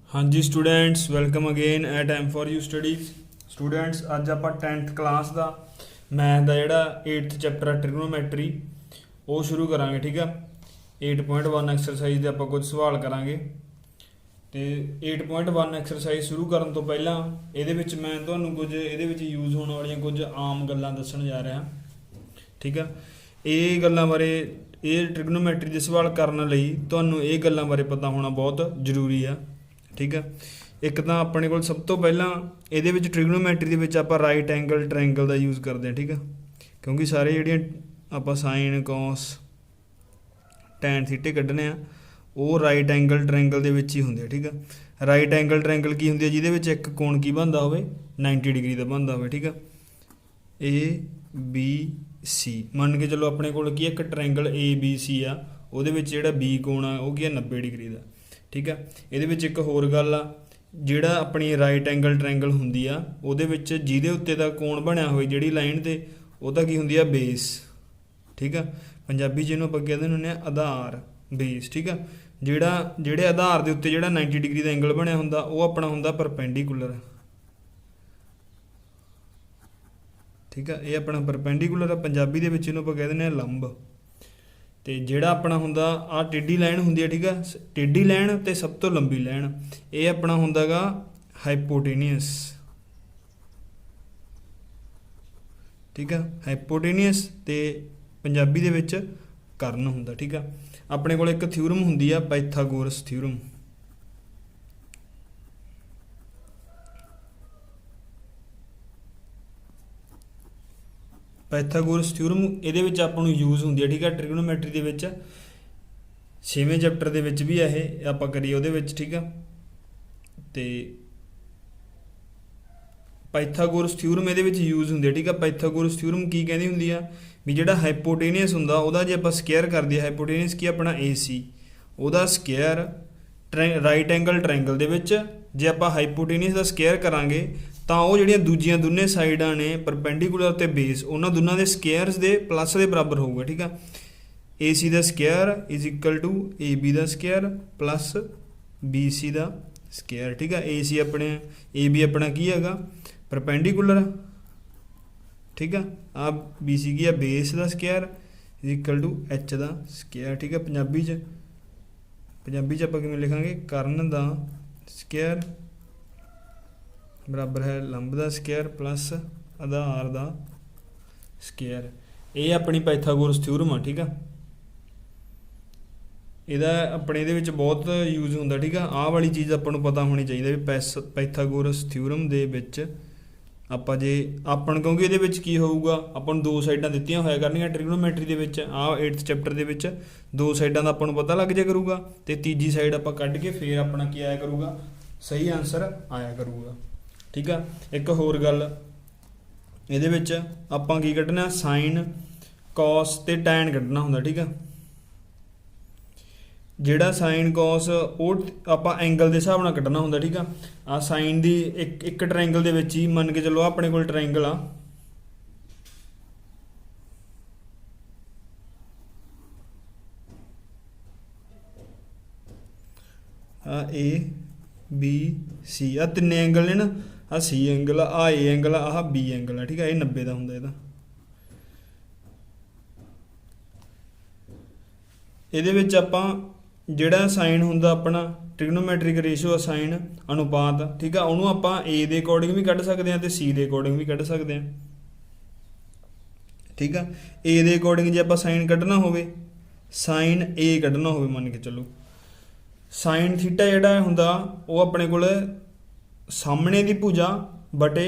हाँ जी students, welcome again at M for you studies. Students अज आप 10th क्लास का मैथ का जोड़ा 8th चैप्टर है ट्रिग्नोमैट्री वो शुरू करा। ठीक है, 8.1 एक्सरसाइज के आप कुछ सवाल करा। तो 8.1 एक्सरसाइज शुरू करने तो पहला ये मैं तुम्हें कुछ ये यूज़ होने वाली कुछ आम गल्लां दस्सण जा रहा। ठीक है, ये गल्लां बारे ये ट्रिग्नोमैट्री के सवाल करने लई तुहानूं ये गल्लां बारे पता होना बहुत जरूरी है। ठीक है, एक तो अपने को सब तो पहला ये ट्रिग्नोमैट्री के आप राइट एंगल ट्रायंगल का यूज़ करते हैं। ठीक है, क्योंकि सारे जोड़ियाँ आप साइन कॉस टैन थीटे कढ़ने वो राइट एंगल ट्रायंगल के ही होंगे। ठीक है, राइट एंगल ट्रायंगल की होंगे जिहदे एक कोण की बनता हो 90 डिग्री का बनता हो। ठीक है, ए बी सी मन के चलो अपने को एक ट्रायंगल ए बी सी आ वो जो बी कोण आ वो 90 डिग्री का। ठीक है, ये एक होर गल आ जिहड़ा अपनी राइट एंगल ट्रायंगल हुंदी आ उहदे विच जिहदे उत्ते दा कोण बनया होए जिहड़ी लाइन ते ओहदा की हुंदी आ बेस। ठीक है, पंजाबी जिहनूं आपां कहदे हुंदे आ आधार बेस। ठीक है, जिहड़े आधार दे उत्ते जिहड़ा 90 डिग्री दा एंगल बनया हुंदा वो अपना हुंदा परपेंडिकुलर। ठीक है, ये अपना परपेंडिकुलर है, पंजाबी दे विच इहनूं आपां कह दिंदे आ लंब। तो जिहड़ा अपना हुंदा आ टेढ़ी लाइन हुंदी है। ठीक है, टेढ़ी लाइन ते सब तो लंबी लाइन ये अपना हुंदा गा हाइपोटेनियस। ठीक है, हाइपोटेनियस ते पंजाबी दे विच कर्ण हुंदा। ठीक है, अपने कोल एक थ्योरम हुंदी आ पाइथागोरस थ्योरम। पाइथागोरस थ्योरम ये आप यूज़ होंगी है। ठीक है, ट्रिग्नोमैट्री के 6वें चैप्टर के भी है आप करिए वो। ठीक है, तो पाइथागोरस थ्योरम ये यूज़ होंगी है। ठीक है, पाइथागोरस थ्योरम की कहती होंगी है भी जो हाइपोटेनियस होंगे वह जो आप स्केयर कर दिए हाइपोटेनियस की अपना ए सी वह स्केयर राइट एंगल ट्रायंगल के जे आप हाइपोटेनियस का स्केयर करांगे तो वो जो दूजिया दोनों साइडां ने परपेंडिकुलर ते बेस उन्होंने दोनों के स्केयरस के प्लस के बराबर होगा। ठीक है, ए सी का square is equal to A B का स्केयर प्लस बी सी का स्केयर। ठीक है, ए सी अपने ए बी अपना की है परपेंडिकुलर। ठीक है, आ बी सी की है बेस का square is equal to H का स्केयर। ठीक है, पंजाबी आप किवें लिखांगे कर्ण का स्केयर बराबर है लंब का स्केयर प्लस आधार का स्केयर। ये अपनी पाइथागोरस थ्योरम है। ठीक है, यदा अपने ये बहुत यूज़ होंगे। ठीक है, आह वाली चीज़ आपको पता होनी चाहिए भी पाइथागोरस थ्योरम दे विच आप जे अपन क्योंकि ये की होगा अपन दो साइडां दित्तियां होया करनियां ट्रिग्नोमैट्री के 8th चैप्टर के दो साइडां का अपन पता लग जाया करूगा तो तीजी साइड आप कढ़ के फिर अपना की आया करूगा सही आंसर आया करूगा। ठीक है, एक होर गल ये आप की कढ़ना साइन कॉस ते टैन कढ़ना होंगे। ठीक है, जिहड़ा साइन कॉस वो आप एंगल के हिसाब नाल कढ़ना होंगे। ठीक है, आ साइन की एक ट्रायंगल के ही मन के चलो अपने को ट्रायंगल आ ए बी सी आ तीन एंगल ने ना आ सी एंगल आ ए एंगल आ बी एंगल है। ठीक है, ये 90 का होंगे ये आप जिहड़ा साइन हुंदा अपना ट्रिग्नोमैट्रिक रेशियो साइन अनुपात। ठीक है, उन्होंने आप ए के अकॉर्डिंग भी कढ़ सकते हैं तो सी के अकॉर्डिंग भी कढ़ सकते हैं। ठीक है, ए के अकॉर्डिंग जो आप साइन कढ़ना हो साइन ए कढ़ना हो मन के चलो साइन थीटा जिहड़ा हुंदा वो अपने को सामने की भुजा बटे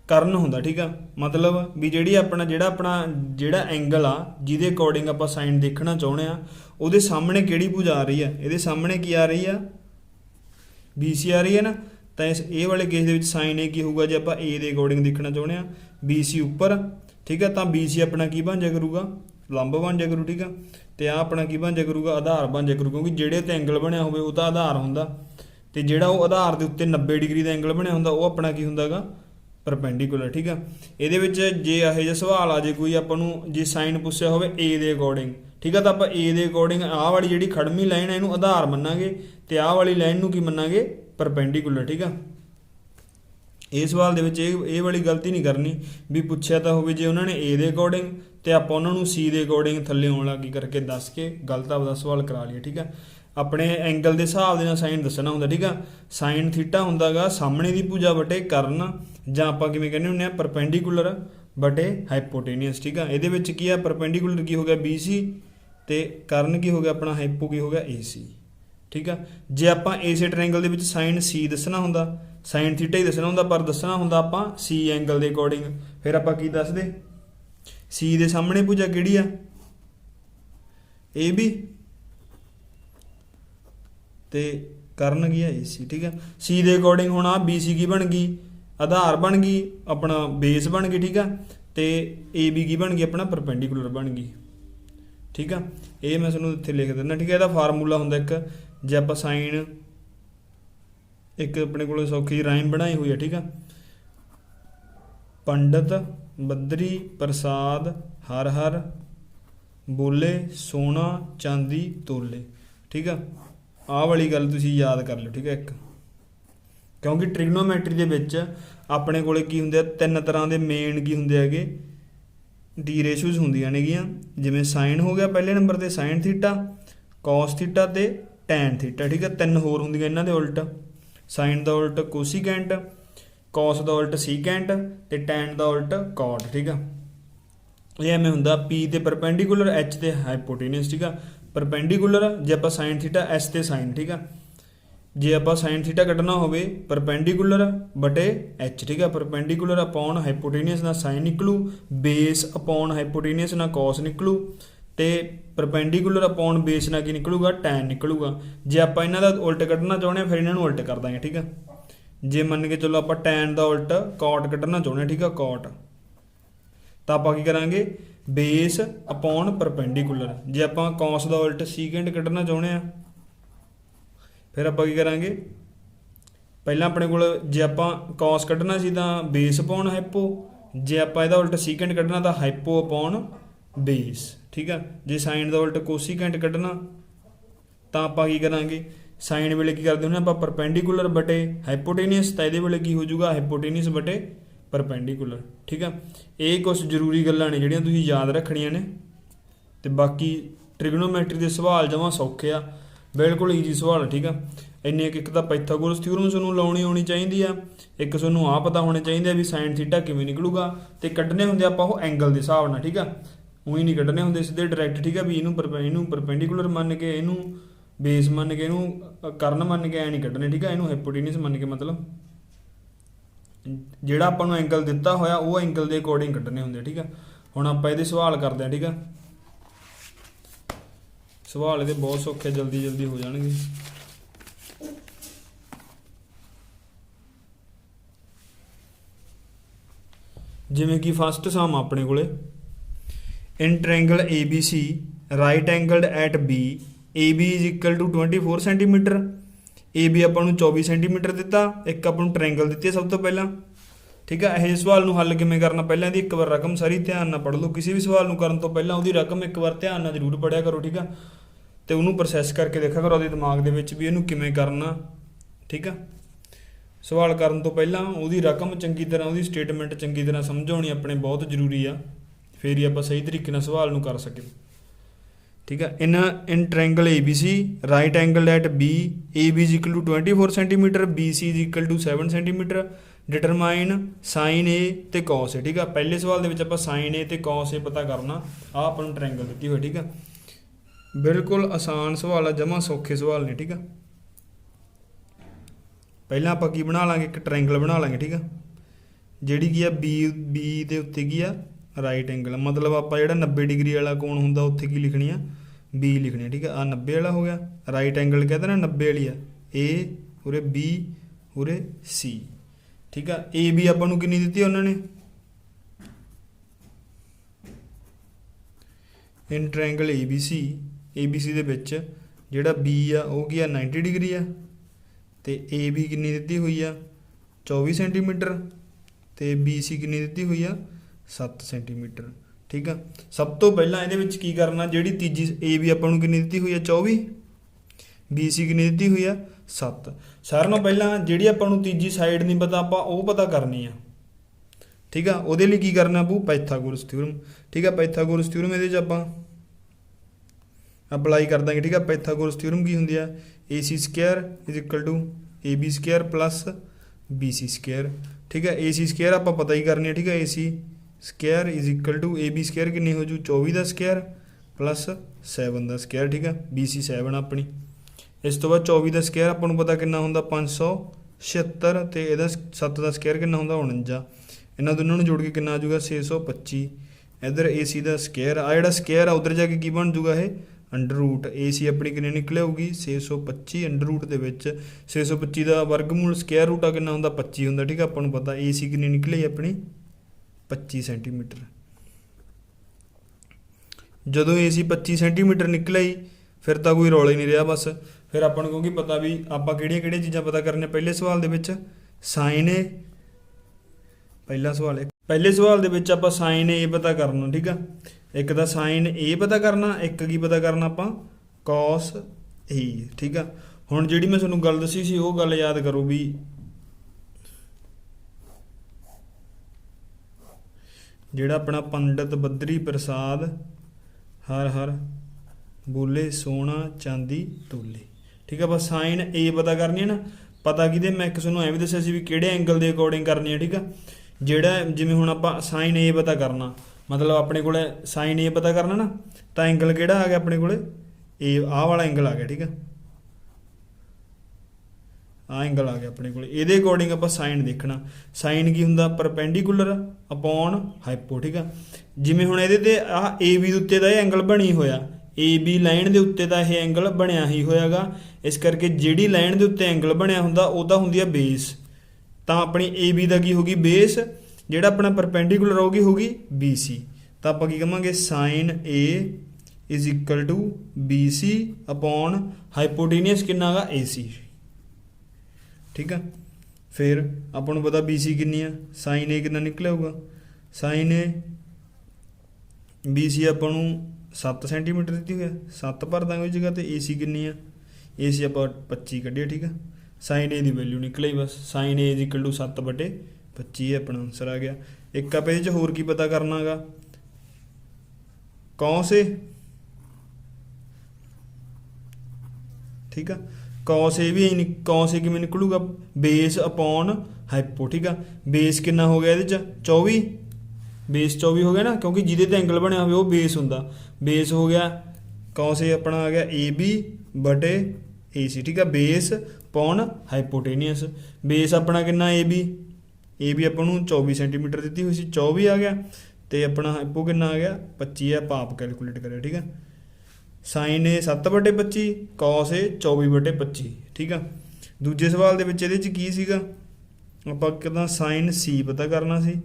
कर्ण होंदा। ठीक है, मतलब भी जी अपना जिहड़ा एंगल आ जिहदे अकॉर्डिंग आप साइन देखना चाहुंदे आ उहदे सामने किहड़ी भुजा आ रही है ये सामने की आ रही है बी सी आ रही है ना। तो इस ए वाले केस के साइन ए की होगा जो आप ए के अकॉर्डिंग देखना चाहुंदे आ बी सी उपर। ठीक है, तो बी सी अपना की बन जाया करूगा लंब बन जाया करू। ठीक है, तो आ अपना की बन जाया करूगा आधार बन जाया करू क्योंकि जिहड़े ते एंगल बनया होवे वो तो आधार हुंदा ते जिहड़ा वो आधार के उत्ते 90 डिग्री का एंगल बनया हुंदा वो अपना की हुंदा गा परपेंडिकुलर। ठीक है, ये जे यह सवाल आ जाए कोई आपू जे साइन पूछा हो ए के अकॉर्डिंग ठीक है। तो आप ए ਦੇ ਅਕੋਰਡਿੰਗ ਆਹ ਵਾਲੀ ਜਿਹੜੀ ਖੜਮੀ ਲਾਈਨ ਹੈ ਇਹਨੂੰ ਆਧਾਰ ਮੰਨਾਂਗੇ ਤੇ ਆਹ ਵਾਲੀ ਲਾਈਨ ਨੂੰ ਕੀ ਮੰਨਾਂਗੇ ਪਰਪੈਂਡੀਕੂਲਰ। ਠੀਕ ਆ। ਇਹ ਸਵਾਲ ਦੇ ਵਿੱਚ ਇਹ ਵਾਲੀ ਗਲਤੀ ਨਹੀਂ ਕਰਨੀ ਵੀ ਪੁੱਛਿਆ ਤਾਂ ਹੋਵੇ ਜੇ ਉਹਨਾਂ ਨੇ ਏ ਦੇ ਅਕੋਰਡਿੰਗ ਤੇ ਆਪਾਂ ਉਹਨਾਂ ਨੂੰ ਸੀ ਦੇ ਅਕੋਰਡਿੰਗ ਥੱਲੇ ਆਉਣ ਲੱਗੀ ਕਰਕੇ ਦੱਸ ਕੇ ਗਲਤ ਆਪਦਾ ਸਵਾਲ ਕਰਾ ਲਈਏ। ਠੀਕ ਆ। ਆਪਣੇ ਐਂਗਲ ਦੇ ਹਿਸਾਬ ਦੇ ਨਾਲ ਸਾਈਨ ਦੱਸਣਾ ਹੁੰਦਾ। ਠੀਕ ਆ। ਸਾਈਨ ਥੀਟਾ ਹੁੰਦਾ ਗਾ ਸਾਹਮਣੇ ਦੀ ਭੁਜਾ ਬਟੇ ਕਰਨ, ਜਾਂ ਆਪਾਂ ਕਿਵੇਂ ਕਹਿੰਦੇ ਹੁੰਦੇ ਆ ਪਰਪੈਂਡੀਕੂਲਰ ਬਟੇ ਹਾਈਪੋਟੇਨੀਅਸ। ਠੀਕ ਆ। ਇਹਦੇ ਵਿੱਚ ਕੀ ਆ ਪਰਪੈਂਡੀਕੂਲਰ ਕੀ ਹੋ ਗਿਆ BC ਤੇ ਕਰਨ ਕੀ ਹੋ ਗਿਆ ਆਪਣਾ ਹਾਈਪੋ ਕੀ ਹੋ ਗਿਆ AC। ਠੀਕ ਆ। ਜੇ ਆਪਾਂ ਇਸੇ ਟ੍ਰਾਇੰਗਲ ਦੇ ਵਿੱਚ ਸਾਈਨ C ਦੱਸਣਾ ਹੁੰਦਾ, ਸਾਈਨ ਥੀਟਾ ਹੀ ਦੱਸਣਾ ਹੁੰਦਾ, ਪਰ ਦੱਸਣਾ ਹੁੰਦਾ ਆਪਾਂ C ਐਂਗਲ ਦੇ ਅਕੋਰਡਿੰਗ, ਫਿਰ ਆਪਾਂ ਕੀ ਦੱਸਦੇ C ਦੇ ਸਾਹਮਣੇ ਭੁਜਾ ਕਿਹੜੀ ਆ AB ਤੇ ਕਰਨ ਕੀ ਆ AC। ਠੀਕ ਆ। C ਦੇ ਅਕੋਰਡਿੰਗ ਹੁਣ ਆ BC ਕੀ ਬਣ ਗਈ ਆਧਾਰ ਬਣ ਗਈ ਆਪਣਾ ਬੇਸ ਬਣ ਗਈ। ਠੀਕ ਆ। ਤੇ AB ਕੀ ਬਣ ਗਈ ਆਪਣਾ ਪਰਪੈਂਡੀਕੂਲਰ ਬਣ ਗਈ। ਠੀਕ ਆ। ਇਹ ਮੈਂ ਤੁਹਾਨੂੰ ਇੱਥੇ ਲਿਖ ਦਿੰਦਾ। ਠੀਕ ਹੈ। ਇਹਦਾ ਫਾਰਮੂਲਾ ਹੁੰਦਾ ਇੱਕ, ਜੇ ਆਪਾਂ ਸਾਈਨ ਇੱਕ ਆਪਣੇ ਕੋਲ ਸੌਖੀ ਜਿਹੀ ਰਾਈਮ ਬਣਾਈ ਹੋਈ ਹੈ। ਠੀਕ ਆ। ਪੰਡਤ ਬੱਦਰੀ ਪ੍ਰਸਾਦ ਹਰ ਹਰ ਬੋਲੇ ਸੋਨਾ ਚਾਂਦੀ ਤੋਲੇ। ਠੀਕ ਆ। ਆਹ ਵਾਲੀ ਗੱਲ ਤੁਸੀਂ ਯਾਦ ਕਰ ਲਿਓ। ਠੀਕ ਹੈ। ਇੱਕ ਕਿਉਂਕਿ ਟ੍ਰਿਗਨੋਮੈਟਰੀ ਦੇ ਵਿੱਚ ਆਪਣੇ ਕੋਲੇ ਕੀ ਹੁੰਦੇ ਆ ਤਿੰਨ ਤਰ੍ਹਾਂ ਦੇ ਮੇਨ ਕੀ ਹੁੰਦੇ ਹੈਗੇ ਡੀ ਰੇਸ਼ੋਜ਼ ਹੁੰਦੀਆਂ ਨੇਗੀਆਂ, ਜਿਵੇਂ ਸਾਈਨ ਹੋ ਗਿਆ ਪਹਿਲੇ ਨੰਬਰ ਤੇ ਸਾਈਨ ਥੀਟਾ, ਕੋਸ ਥੀਟਾ ਤੇ ਟੈਨ ਥੀਟਾ। ਠੀਕ ਹੈ। ਤਿੰਨ ਹੋਰ ਹੁੰਦੀਆਂ ਇਹਨਾਂ ਦੇ ਉਲਟ, ਸਾਈਨ ਦਾ ਉਲਟ ਕੋਸੀਕੈਂਟ, ਕੋਸ ਦਾ ਉਲਟ ਸੀਕੈਂਟ ਤੇ ਟੈਨ ਦਾ ਉਲਟ ਕੌਟ। ਠੀਕ ਆ। ਇਹ ਐਵੇਂ ਹੁੰਦਾ P ਤੇ ਪਰਪੈਂਡੀਕੂਲਰ, H ਤੇ ਹਾਈਪੋਟੇਨੀਅਸ। ਠੀਕ ਆ। ਪਰਪੈਂਡੀਕੂਲਰ ਜੇ ਆਪਾਂ ਸਾਈਨ ਥੀਟਾ S ਤੇ ਸਾਈਨ। ਠੀਕ ਆ। ਜੇ ਆਪਾਂ ਸਾਈਨ ਥੀਟਾ ਕੱਢਣਾ ਹੋਵੇ ਪਰਪੈਂਡੀਕੂਲਰ ਬਟੇ H। ਠੀਕ ਆ। ਪਰਪੈਂਡੀਕੂਲਰ ਅਪੋਨ ਹਾਈਪੋਟੇਨੀਅਸ ਨਾਲ ਸਾਈਨ ਨਿਕਲੂ, ਬੇਸ ਅਪੋਨ ਹਾਈਪੋਟੇਨੀਅਸ ਨਾਲ ਕੋਸ ਨਿਕਲੂ ਤੇ ਪਰਪੈਂਡੀਕੂਲਰ ਅਪੋਨ ਬੇਸ ਨਾਲ ਕੀ ਨਿਕਲੂਗਾ ਟੈਨ ਨਿਕਲੂਗਾ। ਜੇ ਆਪਾਂ ਇਹਨਾਂ ਦਾ ਉਲਟ ਕੱਢਣਾ ਚਾਹੁੰਦੇ ਹਾਂ ਫਿਰ ਇਹਨਾਂ ਨੂੰ ਉਲਟ ਕਰ ਦਾਂਗੇ। ਠੀਕ ਆ। ਜੇ ਮੰਨ ਕੇ ਚਲੋ ਆਪਾਂ ਟੈਨ ਦਾ ਉਲਟ ਕੌਟ ਕੱਢਣਾ ਚਾਹੁੰਦੇ ਹਾਂ। ਠੀਕ ਆ। ਕੌਟ ਤਾਂ ਆਪਾਂ ਕੀ ਕਰਾਂਗੇ ਬੇਸ ਅਪੋਨ ਪਰਪੈਂਡੀਕੂਲਰ। ਜੇ ਆਪਾਂ ਕੋਸ ਦਾ ਉਲਟ ਸੀਕੈਂਟ ਕੱਢਣਾ ਚਾਹੁੰਦੇ ਹਾਂ ਫਿਰ ਆਪਾਂ ਕੀ ਕਰਾਂਗੇ ਪਹਿਲਾਂ ਆਪਣੇ ਕੋਲ ਜੇ ਆਪਾਂ ਕੋਸ ਕੱਢਣਾ ਸੀ ਤਾਂ ਬੇਸ ਅਪੋਨ ਹਾਈਪੋ, ਜੇ ਆਪਾਂ ਇਹਦਾ ਉਲਟ ਸੀਕੈਂਟ ਕੱਢਣਾ ਤਾਂ ਹਾਈਪੋ ਅਪੋਨ ਬੇਸ। ਠੀਕ ਆ। ਜੇ ਸਾਈਨ ਦਾ ਉਲਟ ਕੋਸੀਕੈਂਟ ਕੱਢਣਾ ਤਾਂ ਆਪਾਂ ਕੀ ਕਰਾਂਗੇ ਸਾਈਨ ਵੇਲੇ ਕੀ ਕਰਦੇ ਹੁੰਦੇ ਆਪਾਂ ਪਰਪੈਂਡੀਕੂਲਰ ਬਟੇ ਹਾਈਪੋਟੇਨੀਅਸ, ਤਾਂ ਇਹਦੇ ਵੇਲੇ ਕੀ ਹੋ ਜਾਊਗਾ ਹਾਈਪੋਟੇਨੀਅਸ ਬਟੇ ਪਰਪੈਂਡੀਕੂਲਰ। ਠੀਕ ਆ। ਇਹ ਕੁਝ ਜ਼ਰੂਰੀ ਗੱਲਾਂ ਨੇ ਜਿਹੜੀਆਂ ਤੁਸੀਂ ਯਾਦ ਰੱਖਣੀਆਂ ਨੇ ਤੇ ਬਾਕੀ ਟ੍ਰਿਗਨੋਮੈਟਰੀ ਦੇ ਸਵਾਲ ਜਮਾਂ ਸੌਖੇ ਆ, ਬਿਲਕੁਲ ਈਜੀ ਸਵਾਲ। ਠੀਕ ਆ। ਇੰਨੇ ਇੱਕ ਤਾਂ ਪਾਈਥਾਗੋਰਸ ਥਿਊਰਮ ਤੁਹਾਨੂੰ ਲਾਉਣੀ ਆਉਣੀ ਚਾਹੀਦੀ ਆ, ਇੱਕ ਤੁਹਾਨੂੰ ਆਹ ਪਤਾ ਹੋਣੇ ਚਾਹੀਦੇ ਆ ਵੀ ਸਾਈਨ ਥੀਟਾ ਕਿਵੇਂ ਨਿਕਲੂਗਾ ਤੇ ਕੱਢਣੇ ਹੁੰਦੇ ਆਪਾਂ ਉਹ ਐਂਗਲ ਦੇ ਹਿਸਾਬ ਨਾਲ। ਠੀਕ ਆ। ਉਹੀ ਨਹੀਂ ਕੱਢਣੇ ਹੁੰਦੇ ਸਿੱਧੇ ਡਾਇਰੈਕਟ। ਠੀਕ ਆ। ਵੀ ਇਹਨੂੰ ਪਰਪੈਂਡੀਕੂਲਰ ਮੰਨ ਕੇ ਇਹਨੂੰ ਬੇਸ ਮੰਨ ਕੇ ਇਹਨੂੰ ਕਰਨ ਮੰਨ ਕੇ ਐ ਨਹੀਂ ਕੱਢਣੇ। ਠੀਕ ਆ। ਇਹਨੂੰ ਹਾਈਪੋਟੇਨੀਅਸ ਮੰਨ ਕੇ ਮਤਲਬ ਜਿਹੜਾ ਆਪਾਂ ਨੂੰ ਐਂਗਲ ਦਿੱਤਾ ਹੋਇਆ ਉਹ ਐਂਗਲ ਦੇ ਅਕੋਰਡਿੰਗ ਕੱਢਣੇ ਹੁੰਦੇ। ਠੀਕ ਆ। ਹੁਣ ਆਪਾਂ ਇਹਦੇ ਸਵਾਲ ਕਰਦੇ ਹਾਂ। ਠੀਕ ਆ। ਸਵਾਲ ਇਹਦੇ ਬਹੁਤ ਸੌਖੇ ਜਲਦੀ ਹੋ ਜਾਣਗੇ। ਜਿਵੇਂ ਕਿ ਫਸਟ ਸਮ ਆਪਣੇ ਕੋਲੇ in triangle ABC right angled at B AB is equal to 24 centimetre, AB ਆਪਾਂ ਨੂੰ 24 ਸੈਂਟੀਮੀਟਰ ਦਿੱਤਾ, ਇੱਕ ਆਪਾਂ ਨੂੰ ਟ੍ਰਾਇੰਗਲ ਦਿੱਤੀ ਸਭ ਤੋਂ ਪਹਿਲਾਂ। ਠੀਕ ਆ। ਇਹ ਸਵਾਲ ਨੂੰ ਹੱਲ ਕਿਵੇਂ ਕਰਨਾ ਪਹਿਲਾਂ ਇਹਦੀ ਇੱਕ ਵਾਰ ਰਕਮ ਸਾਰੀ ਧਿਆਨ ਨਾਲ ਪੜ੍ਹ ਲਓ। ਕਿਸੇ ਵੀ ਸਵਾਲ ਨੂੰ ਕਰਨ ਤੋਂ ਪਹਿਲਾਂ ਉਹਦੀ ਰਕਮ ਇੱਕ ਵਾਰ ਧਿਆਨ ਨਾਲ ਜ਼ਰੂਰ ਪੜ੍ਹਿਆ ਕਰੋ। ਠੀਕ ਆ। ਤੇ ਉਹਨੂੰ ਪ੍ਰੋਸੈਸ ਕਰਕੇ ਦੇਖਿਆ ਕਰੋ ਆਪਦੇ ਦਿਮਾਗ ਦੇ ਵਿੱਚ ਵੀ ਇਹਨੂੰ ਕਿਵੇਂ ਕਰਨਾ। ਠੀਕ ਆ। ਸਵਾਲ ਕਰਨ ਤੋਂ ਪਹਿਲਾਂ ਉਹਦੀ ਰਕਮ ਚੰਗੀ ਤਰ੍ਹਾਂ ਉਹਦੀ ਸਟੇਟਮੈਂਟ ਚੰਗੀ ਤਰ੍ਹਾਂ ਸਮਝਾਉਣੀ ਆਪਣੇ ਬਹੁਤ ਜ਼ਰੂਰੀ ਆ, ਫਿਰ ਹੀ ਆਪਾਂ ਸਹੀ ਤਰੀਕੇ ਨਾਲ ਸਵਾਲ ਨੂੰ ਕਰ ਸਕੇ। ਠੀਕ ਆ। In triangle ABC right angle at B AB is equal to 24 centimetre, BC is equal to 7 centimetre, determine sine A ਤੇ cos A। ਠੀਕ ਆ। ਪਹਿਲੇ ਸਵਾਲ ਦੇ ਵਿੱਚ ਆਪਾਂ ਸਾਈਨ A ਤੇ cos A ਪਤਾ ਕਰਨਾ। ਆਹ ਆਪਾਂ ਨੂੰ ਟ੍ਰਾਇੰਗਲ ਦਿੱਤੀ ਹੋਈ। ਠੀਕ ਆ। ਬਿਲਕੁਲ ਆਸਾਨ ਸਵਾਲ ਆ, ਜਮਾਂ ਸੌਖੇ ਸਵਾਲ ਨੇ। ਠੀਕ ਆ। ਪਹਿਲਾਂ ਆਪਾਂ ਕੀ ਬਣਾ ਲਾਂਗੇ ਇੱਕ ਟ੍ਰਾਇੰਗਲ ਬਣਾ ਲਾਂਗੇ। ਠੀਕ ਆ। ਜਿਹੜੀ ਕੀ ਆ B ਦੇ ਉੱਤੇ ਕੀ ਆ ਰਾਈਟ ਐਂਗਲ, ਮਤਲਬ ਆਪਾਂ ਜਿਹੜਾ 90 ਡਿਗਰੀ ਵਾਲਾ ਕੋਣ ਹੁੰਦਾ ਉੱਥੇ ਕੀ ਲਿਖਣੀ ਆ B ਲਿਖਣੀ ਆ। ਠੀਕ ਆ। 90 ਵਾਲਾ ਹੋ ਗਿਆ ਰਾਈਟ ਐਂਗਲ ਕਹਿੰਦੇ ਨਾ 90 ਵਾਲੀ ਆ A ਉਰੇ B ਉਰੇ C। ਠੀਕ ਆ। AB ਆਪਾਂ ਨੂੰ ਕਿੰਨੀ ਦਿੱਤੀ ਉਹਨਾਂ ਨੇ ਇਨ ਟ੍ਰਾਇੰਗਲ ABC ਦੇ ਵਿੱਚ ਜਿਹੜਾ B ਆ ਉਹ ਕੀ ਆ 90 ਡਿਗਰੀ ਆ ਤੇ AB ਕਿੰਨੀ ਦਿੱਤੀ ਹੋਈ ਆ 24 ਸੈਂਟੀਮੀਟਰ ਤੇ BC ਕਿੰਨੀ ਦਿੱਤੀ ਹੋਈ ਆ 7 ਸੈਂਟੀਮੀਟਰ। ठीक है। सब तो पहला ये की करना, जी तीजी ए बी अपन कितनी दी हुई है 24, बी सी कितनी दी हुई है 7। सारे नालों पहला जी अपन तीजी साइड नहीं पता, आप वो पता करनी है, ठीक है। वो की करना पू पाइथागोरस थ्योरम, ठीक है। पाइथागोरस थ्योरम ये आप अप्लाई कर देंगे, ठीक है। पाइथागोरस थ्योरम की होंगी है A C square is equal to A B square plus B C square, ठीक है। ए सी स्क्वायर आप पता ही करनी है, ठीक है। A C square is equal to A B square कितनी हो जू 24 का स्क्वायर प्लस 7 का स्क्वायर, ठीक है। बी सी 7 अपनी। इस तो बाद 24 का स्क्वायर अपन पता कितना होंगे 576 तो यदा 7 का स्क्वायर कितना होंगे 49, इन्होंने दोनों जोड़ के कितना आ जाऊगा 625। इधर ए सी का स्क्वायर आ जोड़ा स्क्वायर आ उधर जाके की बन जूगा ये अंडर रूट, ए सी अपनी कितनी निकले होगी 625 अंडर रूट के 625 का वर्गमूल स्क्वायर रूट आ कितना होंगे 25 होंगे, ठीक है। अपन पता ए सी कितनी निकली अपनी 25 सेंटीमीटर। जदों ए सी 25 सेंटीमीटर निकला ही फिर तो कोई रौला ही नहीं रहा, बस फिर अपन को पता भी आप किहड़ियां चीज़ां पता करने। पहले सवाल के साइन ए, पहला सवाल है, पहले सवाल के आप साइन ए पता करना, ठीक है। एक तो साइन ए पता करना, एक की पता करना आप कॉस ए, ठीक है। हुण जिहड़ी मैं तुहानूं गल दसी सी वो गल याद करो भी जिहड़ा अपना पंडित बद्री प्रसाद हर हर बोले सोना चांदी तोले, ठीक है। बस साइन ए पता करनी है ना, पता कि मैं एक तुहानूं भी दस्सिया सी भी किहड़े एंगल के अकॉर्डिंग करनी है, ठीक है। जिहड़ा जिवें हुण आपां साइन ए पता करना मतलब अपने को साइन ए पता करना ना, तो एंगल किहड़ा आ गया अपने को ए, आ वाला एंगल आ गया, ठीक है। आ एंगल आ गया अपने को, ये अकॉर्डिंग आप साइन देखना। साइन की होंगे परपेंडिकुलर अपॉन हाइपो, ठीक है। जिमें हुण ये आ ए बी उत्ते दा एंगल बनी होया, ए बी लाइन के उत्ते दा ये एंगल बनया ही होएगा, इस करके जिहड़ी लाइन के उत्ते एंगल बनया हुंदा वो तां हुंदी है बेस, तो अपनी ए बी का की होगी बेस, जिहड़ा अपना परपेंडिकुलर होगी बी सी, तो आप की कहांगे sine A is equal to B C upon hypotenuse कितना गा ए सी, ठीक है। फिर अपन पता बी सी कितनी है, साइन ए कितना निकलिया होगा, sine A B C upon 7 centimetre दी हुई है, 7 भर देंगे उस जगह, तो ए सी कितनी है, ए सी आप 25 कढ़िए, ठीक है। साइन ए की वैल्यू निकल ही बस, sine A is equal to 7/25 अपना आंसर आ गया। एक आप ये होर की पता करना गा कॉस ए, ठीक है। कॉस ए भी cos A किमें निकलूगा base upon hypo, ठीक है। बेस कितना हो गया ये 24, बेस 24 हो गया ना, क्योंकि जिदे ते एंगल बनया हो बेस होंदा, बेस हो गया कॉस ए अपना आ गया ए बी बटे ए सी, ठीक है। बेस अपॉन हाइपोटेनियस, बेस अपना कितना ए बी अपन नूं 24 सेंटीमीटर दी हुई सी, 24 आ गया, तो अपना हाइपो कितना आ गया 25 है, आप कैलकुलेट करें, ठीक है। साइन ए 7/25, कॉस ए 24/25, ठीक है। दूजे सवाल के की सीगा आपां कहदा साइन सी पता करना सी,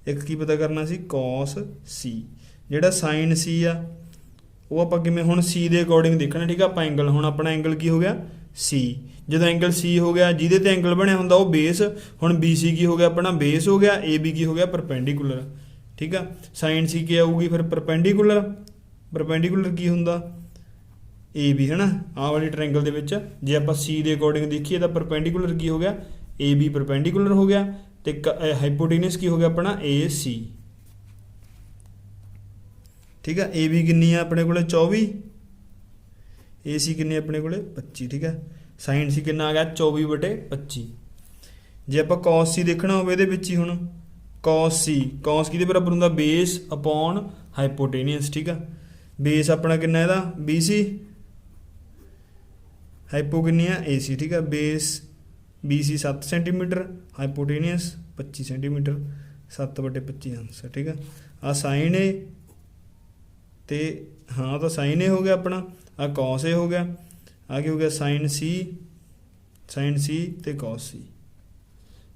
एक की पता करना सी कॉस सी। जिहड़ा साइन सी आ वो आपां किवें हुण सी के अकॉर्डिंग देखना, ठीक है। आपां एंगल हुण अपना एंगल की हो गया सी, जो एंगल सी हो गया जिहदे ते एंगल बनया हुंदा वो बेस, हुण बी सी की हो गया अपना बेस हो गया, ए बी की हो गया परपेंडिकुलर, ठीक है। साइन सी की आऊगी फिर परपेंडिकुलर, परपेंडिकुलर की होंदा ए बी है ना, आ वाली ट्रायंगल दे विच जे आप सी के अकॉर्डिंग देखिए तो परपेंडिकुलर की हो गया ए बी परपेंडिकुलर हो गया, तो हाइपोटेनियस की हो गया अपना ए सी, ठीक है। ए बी कितनी है अपने को 24, ए सी कितनी अपने को 25, ठीक है। साइन सी कितना आ गया 24/25। जे आप कॉस सी देखना हो ही हुण कॉस सी, कॉस की बराबर होंगे बेस अपॉन हाइपोटेनियस, ठीक है। बेस अपना कितना है बी सी, हाइपो कितनी है ए सी, ठीक है। Base B C 7 centimetre, hypotenuse 25 centimetre, 7/25 answer, ठीक है। आ साइन ए ते हाँ तो साइन ए हो गया अपना, आ कॉस ए हो गया, आगे हो गया साइन सी ते कॉस सी,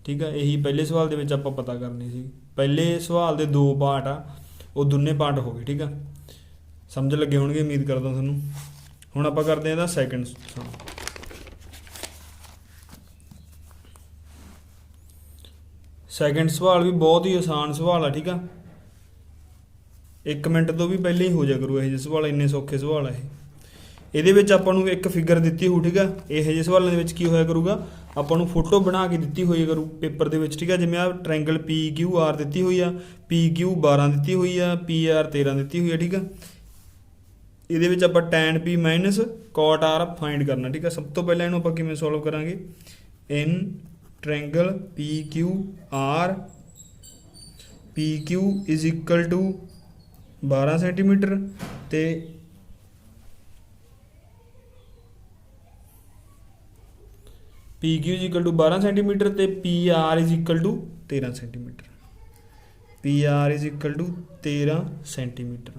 ठीक है। यही पहले सवाल के विच आपां पता करनी सी। पहले सवाल के 2 पार्ट आ वो दोने पार्ट हो गए, ठीक है। समझ लगे होणगे उम्मीद करदा तुहानूं। हुण आपां करदे हां इहदा सैकेंड सवाल। सैकेंड सवाल भी बहुत ही आसान सवाल है, ठीक है। 1 ਮਿੰਟ ਤੋਂ ਵੀ ਪਹਿਲਾਂ ਹੀ ਹੋ ਜਾ ਕਰੂ ਇਹ ਜਿਹੇ ਸਵਾल, ਇੰਨੇ ਸੌਖੇ ਸਵਾਲ ਆ ਇਹ। ਇਹਦੇ ਵਿੱਚ ਆਪਾਂ ਨੂੰ ਇੱਕ ਫਿਗਰ ਦਿੱਤੀ ਹੋਊ, ਠੀਕ ਆ। ਇਹ ਜਿਹੇ ਸਵਾਲਾਂ ਦੇ ਵਿੱਚ ਕੀ ਹੋਇਆ ਕਰੂਗਾ, ਆਪਾਂ ਨੂੰ ਫੋਟੋ ਬਣਾ ਕੇ ਦਿੱਤੀ ਹੋਈ ਕਰੂ ਪੇਪਰ ਦੇ ਵਿੱਚ, ਠੀਕ ਆ। ਜਿਵੇਂ ਆ ਟ੍ਰਾਇੰਗਲ PQR ਦਿੱਤੀ ਹੋਈ ਆ, PQ 12 ਦਿੱਤੀ ਹੋਈ ਆ, PR 13 ਦਿੱਤੀ ਹੋਈ ਆ, ਠੀਕ ਆ। ਇਹਦੇ ਵਿੱਚ ਆਪਾਂ tan P minus cot R find ਕਰਨਾ, ਠੀਕ ਆ। ਸਭ ਤੋਂ ਪਹਿਲਾਂ ਇਹਨੂੰ ਆਪਾਂ ਕਿਵੇਂ ਸੋਲਵ ਕਰਾਂਗੇ, in triangle PQR PQ is equal to 12 centimetre ਤੇ PQ is equal to 12 centimetre तो PR is equal to 13 centimetre. PR is equal to 13 centimetre.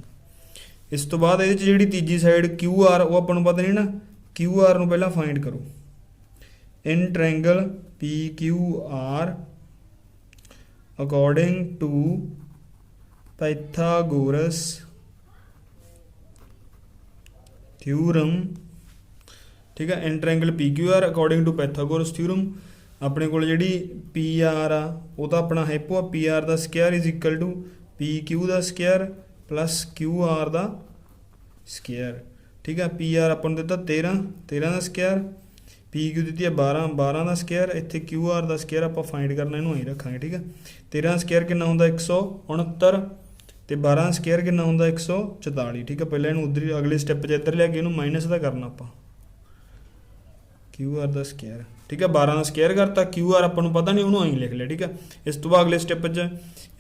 इस तो बाद ये जी तीजी साइड QR वो अपन पता नहीं ना, QR नूं पहला फाइंड करो। In triangle PQR according to Pythagoras theorem, ठीक है। In triangle PQR according to Pythagoras theorem अपने को जी PR आ वो तो अपना हाइपो आ, PR का square is equal to PQ का स्क्वायर प्लस QR का स्क्वायर, ठीक है। PR अपन दिता 13 का स्क्वायर, PQ दी है 12 का स्क्वायर, इतने QR का स्क्वायर आप फाइंड करना, इनू ही रखा, ठीक है। 13 स्क्वायर कितना होंदा 169 तो 12 स्क्वायर कितना होंदा 144, ठीक है। पहले इनू उधर अगले स्टैप च इधर लिया इनू माइनस का करना आप QR का स्क्वायर, ठीक है। 12 का स्क्वायर करता, QR अपन पता नहीं उन्होंने लिख लिया, ठीक है। इस तो बाद अगले स्टैप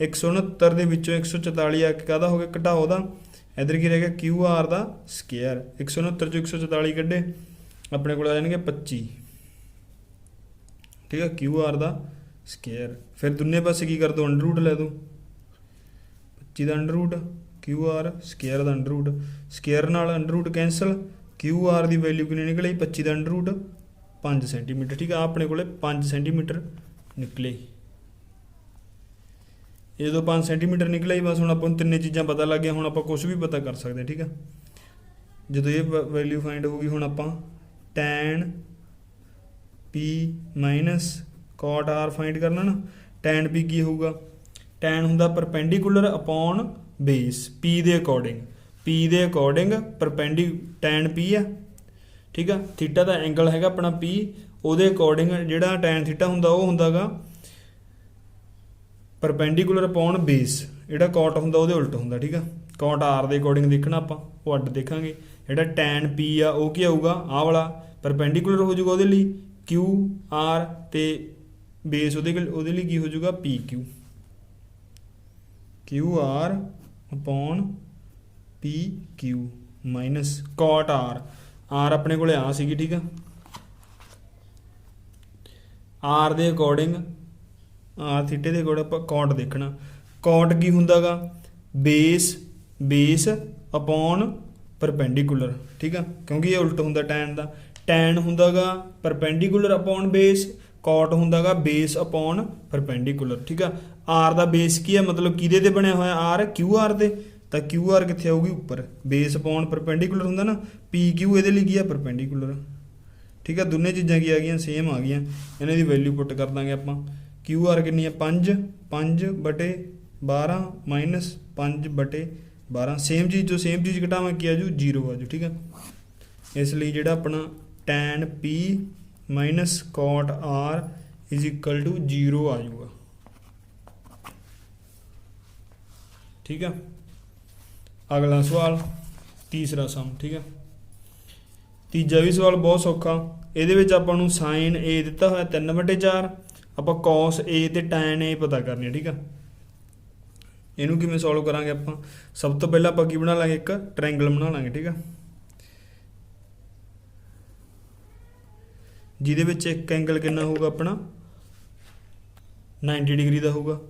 169 के विचों 144 आके कहता हो गया घटाओ दा, इधर की रह गया QR का स्क्वायर, 169 चो 144 कढ़े अपने को आ जाएंगे 25, ठीक है। QR का स्क्वायर फिर दुने पासे की कर दो अंडर रूट लै दो, 25 का अंडर रूट QR स्क्वायर का अंडर रूट, स्क्वायर नाल अंडर रूट कैंसल, QR की वैल्यू कितनी निकली 25 का अंडर रूट 5 सेंटीमीटर, ठीक है। अपने को 5 सेंटीमीटर निकले, ये जो 5 सेंटीमीटर निकले ही बस हूँ अपन तीन चीज़ां पता लग गया, हूँ आप कुछ भी पता कर सकते हैं, ठीक है। जो ये वैल्यू फाइंड होगी हूँ आप tan P minus cot R find करना ना। tan P की होगा, tan होंदा परपेंडिकुलर अपॉन बेस P के अकॉर्डिंग, P के अकॉर्डिंग tan P है, ठीक है। थीटा का एंगल है अपना P, ਉਹਦੇ अकॉर्डिंग ਜਿਹੜਾ tan थीटा ਹੁੰਦਾ ਉਹ ਹੁੰਦਾਗਾ परपेंडिकुलर अपॉन बेस, ਜਿਹੜਾ cot ਹੁੰਦਾ ਉਹਦੇ ਉਲਟ ਹੁੰਦਾ, ठीक है। cot R ਦੇ अकॉर्डिंग देखना ਆਪਾਂ ਉਹ ਅੱਡ ਦੇਖਾਂਗੇ। ਜਿਹੜਾ tan P ਆ ਉਹ ਕੀ ਆਊਗਾ ਆਹ ਵਾਲਾ परपेंडिकुलर ਹੋ ਜਾਊਗਾ ਉਹਦੇ ਲਈ QR ਤੇ बेस ਉਹਦੇ ਲਈ ਕੀ ਹੋ ਜਾਊਗਾ PQ, QR upon PQ minus cot R, R अपने को आ सी, ठीक है। R के अकॉर्डिंग R थीटे के अकॉर्डिंग आप cot देखना, cot की होंदागा बेस अपॉन परपेंडिकुलर, ठीक है, क्योंकि ये उल्ट होंदा tan का। tan होंदागा परपेंडिकुलर अपॉन बेस, cot होंदागा बेस अपॉन परपेंडिकुलर, ठीक है। R का बेस की है मतलब किहदे ते बनया होया R QR ते, तो QR कित्थे आऊगी उपर, बेस अपॉन परपेंडिकुलर होंदा ना, PQ इहदे लई की है परपेंडिकुलर, ठीक है। दोनों चीज़ां की आ गई सेम आ गई, इन्हां दी वैल्यू पुट कर देंगे आपां। QR कितनी है 5/12 माइनस 5/12, सेम चीज़ जो सेम चीज़ घटावां की आजू 0 आजू, ठीक है। इसलिए जिहड़ा अपना tan P minus cot R is equal to 0 आ जाऊगा, ठीक है। अगला सवाल तीसरा सम, ठीक है। तीजा भी सवाल बहुत सौखा, ये आपां नूं sin A दिता होया 3/4, आपां cos A ते tan A पता करनी है, ठीक है। इनू किवें सॉल्व करांगे आपां, सब तो पहला आपां की बना लांगे एक ट्रायंगल बना लांगे, ठीक है। जिहदे विच एक एंगल कितना होगा अपना 90 डिग्री का होगा,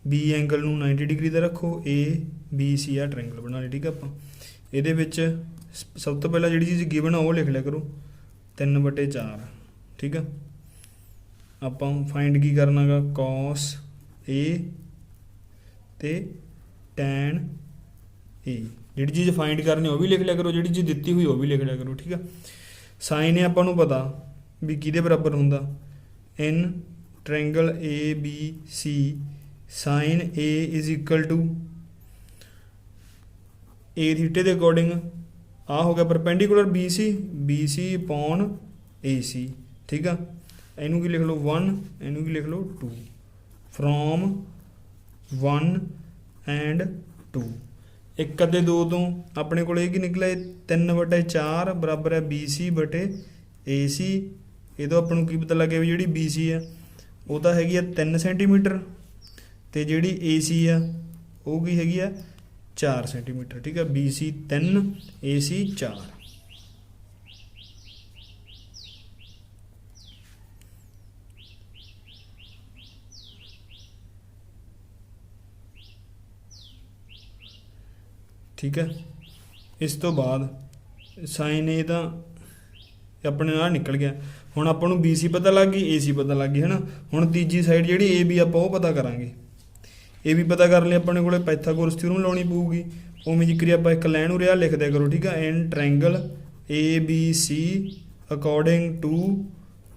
B एंगल नूं 90 डिग्री का रखो, ABC आ ट्रायंगल बना लिया, ठीक है। आपां इहदे विच सब तो पहला जिहड़ी चीज़ गिवन आ वो लिख लिया करो 3/4, ठीक है। आपां फाइंड की करना गा cos A ते tan A, जिहड़ी चीज़ फाइंड करनी वो भी लिख लिया करो, जिहड़ी चीज़ दित्ती हुई वो भी लिख लिया करो, ठीक है। साइन आपां नूं पता भी किहदे बराबर हुंदा, in triangle ABC sin A is equal to A theta के अकॉर्डिंग आ हो गया perpendicular B C upon A C, ठीक है। इनू की लिख लो 1, इनू की लिख लो 2, फ्रॉम 1 एंड 2। एक अते दो तो अपने को की निकला 3/4 बराबर है बी सी बटे ए सी। ये तो अपन की पता लगे भी जी बी सी है वो तो हैगी 3 सेंटीमीटर, तो जी ए सी है वो की हैगी 4 सेंटीमीटर, ठीक है। बी सी 3 ए सी 4। ठीक है। इस तो बाद साइन ए तो अपने नाल निकल गया। हुण आपां नूं बी सी पता लग गई, ए सी पता लग गई, है ना। हुण तीजी साइड जिहड़ी ए बी आपां पता करांगे। ए बी पता करने लिए अपने को पाइथागोरस थ्योरम लाउणी पऊगी। उवें जिक्री आप एक लाइन उरे लिख दिया करो, ठीक है। In triangle A B C according to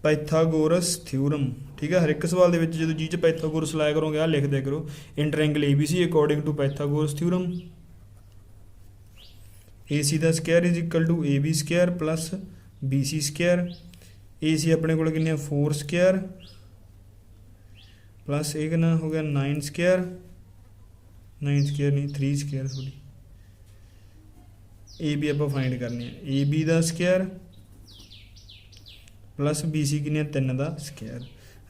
Pythagoras theorem, ठीक है। हर एक सवाल के जो जी च पाइथागोरस लाया करोगे आ लिख दिया करो, in triangle A B C according to Pythagoras theorem. A C का square is equal to A B square plus B C square. A C अपने को कितने 4 स्क्वायर प्लस एक ना हो गया 9 स्क्वायर, 9 स्क्वायर नहीं 3 स्क्वायर सॉरी। ए बी आप फाइंड करने ए बी का स्क्वायर प्लस बी सी कितने 3 का स्क्वायर।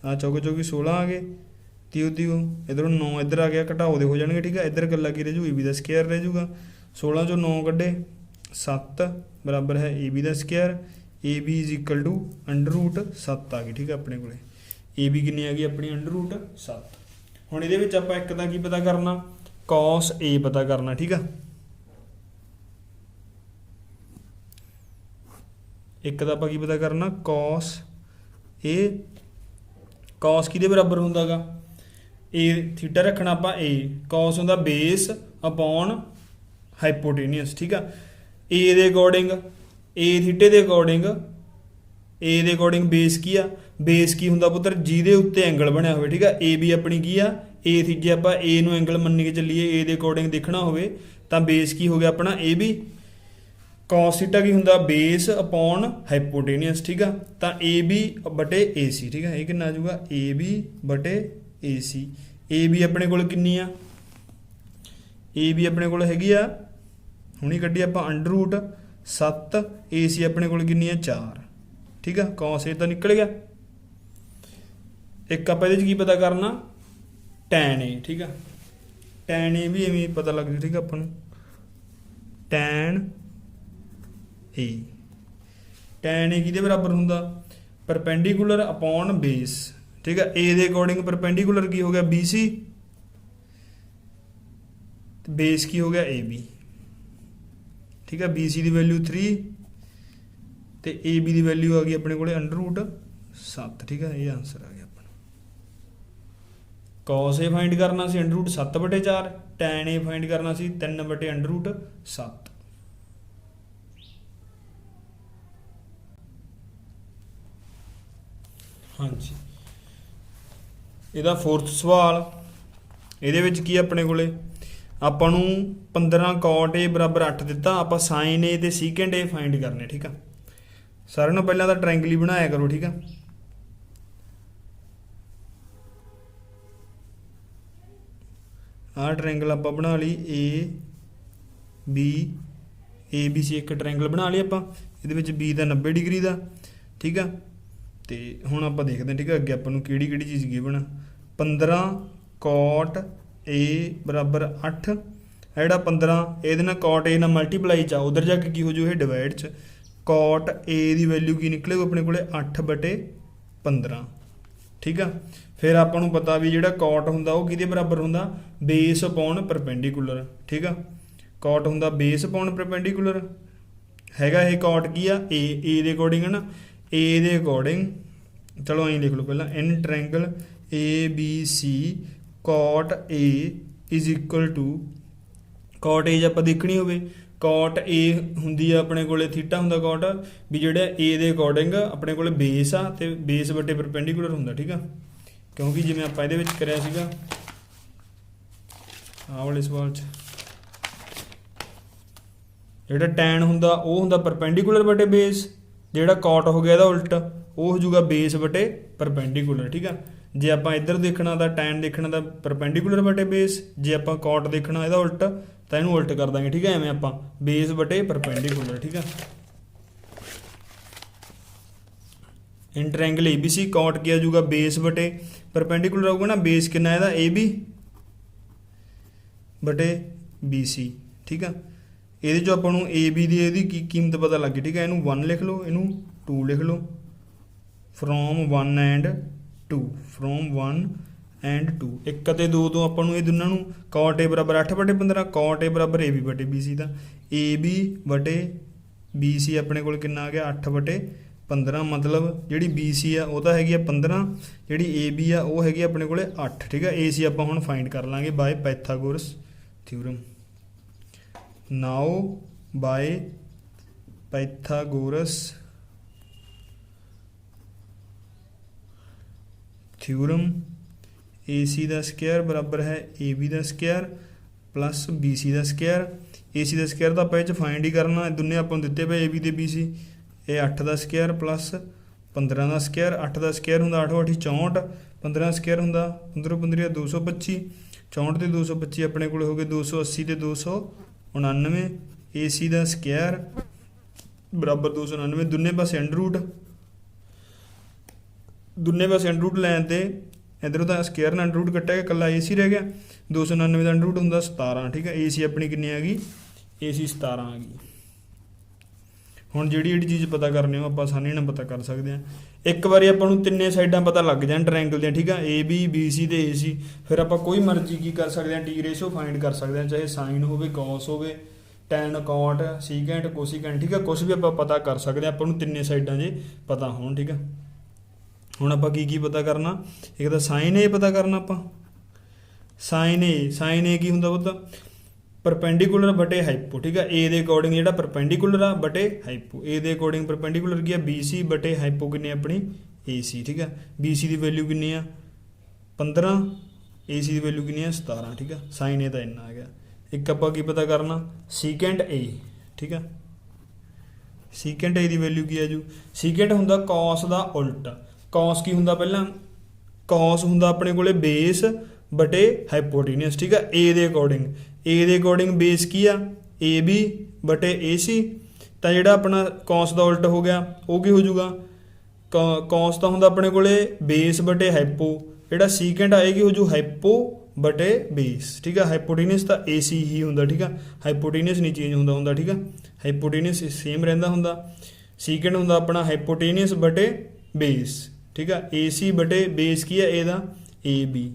आ चौके चौकी 16 आ गए, तीओ तीओ इधरों 9 इधर आ गया, घटाओ दे हो जाएंगे, ठीक है। इधर गला की रह जू ए बी का स्क्वायर रह जूगा। 16 चो 9 कड्ढे 7 बराबर है ए बी का square. A B is equal to √7 आ गई, ठीक है। अपने को ए बी कितनी आ गई अपनी √7। हुण इहदे विच आपां एक दा की पता करना, कॉस ए पता करना, ठीक है। एक दा आपां की पता करना कॉस ए। कॉस किहदे बराबर हुंदा गा, ए थीटा रखना आपां ए, कॉस हुंदा बेस अपॉन हाइपोटेनियस, ठीक है। ए दे अकॉर्डिंग ए थीटे के अकॉर्डिंग ए दे अकॉर्डिंग बेस की आ, बेस की हुंदा पुत्र जिहदे उत्ते एंगल बनया होवे, ठीक है। ए बी अपनी की आ ए थी, जे आपां ए नूं एंगल मन्नी के चलीए ए दे अकॉर्डिंग देखना होवे तां बेस की हो गया अपना ए बी। कॉस थीटा की हुंदा बेस अपॉन हाइपोटेनियस, ठीक है। तां ए बी बटे ए सी, ठीक है। ये कितना आ जाऊगा ए बी बटे ए सी। ए बी अपने कोल कितनी आ, ए बी अपने कोल हैगी आ हुणी कड्ढी आपां √7, ए सी अपने कोल कितनी है 4, ठीक है। कॉस ए तो निकल गया। एक आप की पता करना टैन ए, ठीक है। टैन ए भी इवें पता लग जाए, ठीक है। अपन टैन ए, टैन ए किहदे बराबर हुंदा परपेंडिकुलर अपॉन बेस, ठीक है। ए दे अकॉर्डिंग परपेंडिकुलर की हो गया बी सी, बेस की हो गया ए बी, ठीक है। बी सी की वैल्यू 3 तो ए बी की वैल्यू आ गई अपने को √7, ठीक है। ये आंसर आ गया अपना। कॉस ए फाइंड करना सी √7/4, टैन ए फाइंड करना सी 3/√7। हाँ जी, ਇਹਦਾ 4th सवाल ਇਹਦੇ ਵਿੱਚ ਕੀ ਆਪਣੇ ਕੋਲੇ ਆਪਾਂ ਨੂੰ 15 cot a बराबर 8 ਦਿੱਤਾ, ਆਪਾਂ sin a ਤੇ secant a फाइंड करने, ठीक है। सारे नालों पहला तो ट्रायंगल ही बनाया करो, ठीक है। आह ट्रायंगल आप बना ली ए बी सी, एक ट्रायंगल बना लिया आप। ये बी का 90 डिग्री का, ठीक है। तो हुण आप देखते हैं, ठीक है, अगे अपन किहड़ी किहड़ी चीज़ गिवन। 15 cot a बराबर 8 है जिहड़ा 15 ये cot a ना मल्टीप्लाई चा उधर जाके की हो जू डिवाइड च cot a की वैल्यू की निकले अपने को 8/15, ठीक है। फिर आपको पता भी जो cot हुंदा वो किहदे बराबर हुंदा बेस अपॉन परपेंडिकुलर, ठीक है। cot हुंदा बेस अपॉन परपेंडिकुलर हैगा। ये cot की आ ए दे अकॉर्डिंग है ना, ए दे अकॉर्डिंग चलो अं लिख लो पहला in triangle A B C cot a is equal to cot a जे आप देखनी हो cot a हुंदी अपने को थीटा हुंदा cot भी जो ए दे अकॉर्डिंग अपने को बेस आ ते बेस बटे परपेंडिकुलर हुंदा, ठीक है। क्योंकि जिवें आपां इहदे विच करिया सीगा आह वाले सवाल च ਜਿਹੜਾ ਟੈਨ ਹੁੰਦਾ ਉਹ ਹੁੰਦਾ ਪਰਪੈਂਡੀਕੂਲਰ ਬਟੇ ਬੇਸ, ਜਿਹੜਾ ਕਾਟ ਹੋ ਗਿਆ ਇਹਦਾ ਉਲਟ ਉਹ ਹੋ ਜਾਊਗਾ ਬੇਸ ਬਟੇ ਪਰਪੈਂਡੀਕੂਲਰ। ਠੀਕ ਆ, ਜੇ ਆਪਾਂ ਇੱਧਰ ਦੇਖਣਾ ਤਾਂ ਟੈਨ ਦੇਖਣਾ ਤਾਂ ਪਰਪੈਂਡੀਕੂਲਰ ਬਟੇ ਬੇਸ, ਜੇ ਆਪਾਂ ਕਾਟ ਦੇਖਣਾ ਇਹਦਾ ਉਲਟ ਤਾਂ ਇਹਨੂੰ ਉਲਟ ਕਰ ਦਾਂਗੇ। ਠੀਕ ਆ, ਐਵੇਂ ਆਪਾਂ ਬੇਸ ਬਟੇ ਪਰਪੈਂਡੀਕੂਲਰ। ਠੀਕ ਆ, ਇਨ ਟ੍ਰਾਇੰਗਲ ABC ਕਾਟ ਕੀ ਆ ਜਾਊਗਾ ਬੇਸ ਬਟੇ ਪਰਪੈਂਡੀਕੂਲਰ ਆਊਗਾ ਨਾ, ਬੇਸ ਕਿੰਨਾ ਇਹਦਾ AB ਬਟੇ BC। ਠੀਕ ਆ, ਇਹਦੇ 'ਚੋਂ ਆਪਾਂ ਨੂੰ AB ਦੀ ਇਹਦੀ ਕੀ ਕੀਮਤ ਪਤਾ ਲੱਗ ਗਈ। ਠੀਕ ਆ, ਇਹਨੂੰ 1 ਲਿਖ ਲਓ, ਇਹਨੂੰ 2 ਲਿਖ ਲਓ, ਫਰੋਮ 1 ਐਂਡ 2, ਫਰੋਮ 1 ਐਂਡ 2। 1 ਅਤੇ 2 ਤੋਂ ਆਪਾਂ ਨੂੰ ਇਹ ਦੋਨਾਂ ਨੂੰ ਕਾਟ A ਬਰਾਬਰ 8/15, ਕਾਟ A ਬਰਾਬਰ AB ਬਟੇ BC ਦਾ, AB ਬਟੇ BC ਆਪਣੇ ਕੋਲ ਕਿੰਨਾ ਆ ਗਿਆ 8/15, ਮਤਲਬ ਜਿਹੜੀ BC ਆ ਉਹ ਤਾਂ ਹੈਗੀ ਆ 15, ਜਿਹੜੀ AB ਆ ਉਹ ਹੈਗੀ ਆਪਣੇ ਕੋਲੇ 8। ਠੀਕ ਆ, AC ਆਪਾਂ ਹੁਣ ਫਾਈਂਡ ਕਰ ਲਾਂਗੇ ਬਾਏ ਪਾਇਥਾਗੋਰਸ ਥਿਊਰਮ। ਨਾਓ ਬਾਏ ਪਾਇਥਾਗੋਰਸ ਥਿਊਰਮ AC ਦਾ ਸਕੁਅਰ ਬਰਾਬਰ ਹੈ AB ਦਾ ਸਕੁਅਰ ਪਲੱਸ BC ਦਾ ਸਕੁਅਰ। AC ਦਾ ਸਕੁਅਰ ਤਾਂ ਆਪਾਂ ਇਹ 'ਚ ਫਾਈਂਡ ਹੀ ਕਰਨਾ, ਦੋਨੇ ਆਪਾਂ ਨੂੰ ਦਿੱਤੇ ਪਏ AB ਤੇ BC। ਇਹ 8 ਦਾ ਸਕੁਅਰ ਪਲੱਸ 15 ਦਾ ਸਕੁਅਰ, 8 ਦਾ ਸਕੁਅਰ ਹੁੰਦਾ 8 8 64, 15 ਦਾ ਸਕੁਅਰ ਹੁੰਦਾ 15 15 225, 64 ਤੇ 225 ਆਪਣੇ ਕੋਲ ਹੋ ਗਏ 280 ਤੇ 299। AC ਦਾ ਸਕੁਅਰ ਬਰਾਬਰ 299, ਦੋਨੇ ਪਾਸੇ ਅੰਡਰ ਰੂਟ, ਦੋਨੇ ਪਾਸੇ ਅੰਡਰ ਰੂਟ ਲੈਣ ਤੇ ਇੱਧਰੋਂ ਤਾਂ ਸਕੁਅਰ ਨਾਲ ਅੰਡਰ ਰੂਟ ਕੱਟਿਆ ਗਿਆ, ਇਕੱਲਾ AC ਰਹਿ ਗਿਆ। 299 ਦਾ ਅੰਡਰ ਰੂਟ ਹੁੰਦਾ 17। ਠੀਕ ਹੈ, AC ਆਪਣੀ ਕਿੰਨੀ ਆ ਗਈ, AC 17 ਆ ਗਈ। ਹੁਣ ਜਿਹੜੀ ਚੀਜ਼ ਪਤਾ ਕਰਨੀ ਉਹ ਆਪਾਂ ਆਸਾਨੀ ਨਾਲ ਪਤਾ ਕਰ ਸਕਦੇ ਹਾਂ। ਇੱਕ ਵਾਰੀ ਆਪਾਂ ਨੂੰ ਤਿੰਨੇ ਸਾਈਡਾਂ ਪਤਾ ਲੱਗ ਜਾਣ ਟ੍ਰਾਇੰਗਲ ਦੀਆਂ। ਠੀਕ ਆ, AB BC ਤੇ AC, ਫਿਰ ਆਪਾਂ ਕੋਈ ਮਰਜ਼ੀ ਕੀ ਕਰ ਸਕਦੇ ਹਾਂ, T ਰੇਸ਼ੋ ਫਾਈਂਡ ਕਰ ਸਕਦੇ ਹਾਂ, ਚਾਹੇ ਸਾਈਨ ਹੋਵੇ, ਕੌਸ ਹੋਵੇ, ਟੈਨ, ਕਾਟ, ਸੀਕੈਂਟ, ਕੋਸੀਕੈਂਟ। ਠੀਕ ਆ, ਕੁਛ ਵੀ ਆਪਾਂ ਪਤਾ ਕਰ ਸਕਦੇ ਹਾਂ, ਆਪਾਂ ਨੂੰ ਤਿੰਨੇ ਸਾਈਡਾਂ ਜੇ ਪਤਾ ਹੋਣ। ਠੀਕ ਆ, ਹੁਣ ਆਪਾਂ ਕੀ ਪਤਾ ਕਰਨਾ, ਇੱਕ ਤਾਂ ਸਾਈਨ A ਪਤਾ ਕਰਨਾ ਆਪਾਂ। ਸਾਈਨ A ਕੀ ਹੁੰਦਾ ਪੁੱਤ, ਪਰਪੈਂਡੀਕੂਲਰ ਬਟੇ ਹਾਈਪੋ। ਠੀਕ ਆ, A ਦੇ ਅਕੋਰਡਿੰਗ ਜਿਹੜਾ ਪਰਪੈਂਡੀਕੂਲਰ ਆ ਬਟੇ ਹਾਈਪੋ, A ਦੇ ਅਕੋਰਡਿੰਗ ਪਰਪੈਂਡੀਕੂਲਰ ਕੀ ਆ BC ਬਟੇ ਹਾਈਪੋ ਕਿੰਨੀ ਆਪਣੀ AC। ਠੀਕ ਆ, BC ਦੀ ਵੈਲਿਊ ਕਿੰਨੀ ਆ 15, AC ਦੀ ਵੈਲਿਊ ਕਿੰਨੀ ਆ 17। ਠੀਕ ਆ, ਸਾਈਨ A ਤਾਂ ਇੰਨਾ ਆ ਗਿਆ। ਇੱਕ ਆਪਾਂ ਕੀ ਪਤਾ ਕਰਨਾ, ਸੀਕੈਂਟ A। ਠੀਕ ਆ, ਸੀਕੈਂਟ A ਦੀ ਵੈਲਿਊ ਕੀ ਆ ਜੂ, ਸੀਕੈਂਟ ਹੁੰਦਾ ਕੌਸ ਦਾ ਉਲਟ। ਕੌਸ ਕੀ ਹੁੰਦਾ, ਪਹਿਲਾਂ ਕੌਸ ਹੁੰਦਾ ਆਪਣੇ ਕੋਲੇ ਬੇਸ ਬਟੇ ਹਾਈਪੋਟੀਨਸ। ਠੀਕ ਆ, A ਦੇ ਅਕੋਰਡਿੰਗ ਬੇਸ ਕੀ ਆ AB ਬਟੇ AC, ਤਾਂ ਜਿਹੜਾ ਆਪਣਾ ਕੌਸ ਦਾ ਉਲਟ ਹੋ ਗਿਆ ਉਹ ਕੀ ਹੋ ਜਾਊਗਾ, ਕੌਸ ਤਾਂ ਹੁੰਦਾ ਆਪਣੇ ਕੋਲੇ ਬੇਸ ਬਟੇ ਹਾਈਪੋ, ਜਿਹੜਾ ਸੀਕੈਂਟ ਆਏਗੀ ਹੋ ਜੂ ਹਾਈਪੋ ਬਟੇ ਬੇਸ। ਠੀਕ ਆ, ਹਾਈਪੋਟੀਨਸ ਤਾਂ AC ਹੀ ਹੁੰਦਾ। ਠੀਕ ਆ, ਹਾਈਪੋਟੀਨਸ ਨਹੀਂ ਚੇਂਜ ਹੁੰਦਾ। ਠੀਕ ਆ, ਹਾਈਪੋਟੀਨਸ ਸੇਮ ਰਹਿੰਦਾ ਹੁੰਦਾ। ਸੀਕੈਂਟ ਹੁੰਦਾ ਆਪਣਾ ਹਾਈਪੋਟੀਨਸ ਬਟੇ ਬੇਸ। ਠੀਕ ਆ, AC ਬਟੇ ਬੇਸ ਕੀ ਆ ਇਹਦਾ AB।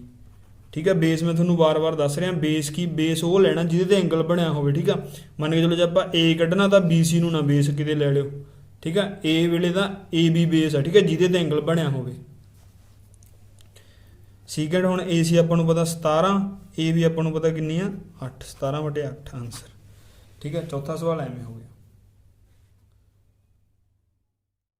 ਠੀਕ ਆ, ਬੇਸ ਮੈਂ ਤੁਹਾਨੂੰ ਵਾਰ-ਵਾਰ ਦੱਸ ਰਿਹਾ, ਬੇਸ ਕੀ, ਬੇਸ ਉਹ ਲੈਣਾ ਜਿਹਦੇ ਤੇ ਐਂਗਲ ਬਣਿਆ ਹੋਵੇ। ਠੀਕ ਆ, ਮੰਨ ਕੇ ਚਲੋ ਜੇ ਆਪਾਂ A ਕੱਢਣਾ ਤਾਂ BC ਨੂੰ ਨਾ ਬੇਸ ਕਿਤੇ ਲੈ ਲਿਓ। ਠੀਕ ਆ, A ਵੇਲੇ ਤਾਂ AB ਬੇਸ ਆ। ਠੀਕ ਆ, ਜਿਹਦੇ ਤੇ ਐਂਗਲ ਬਣਿਆ ਹੋਵੇ। ਸੀਕੈਂਟ ਹੁਣ AC ਆਪਾਂ ਨੂੰ ਪਤਾ 17, AB ਆਪਾਂ ਨੂੰ ਪਤਾ ਕਿੰਨੀ ਆ 8, 17/8 ਆਨਸਰ। ਠੀਕ ਆ, ਚੌਥਾ ਸਵਾਲ ਐਵੇਂ ਹੋ ਗਿਆ।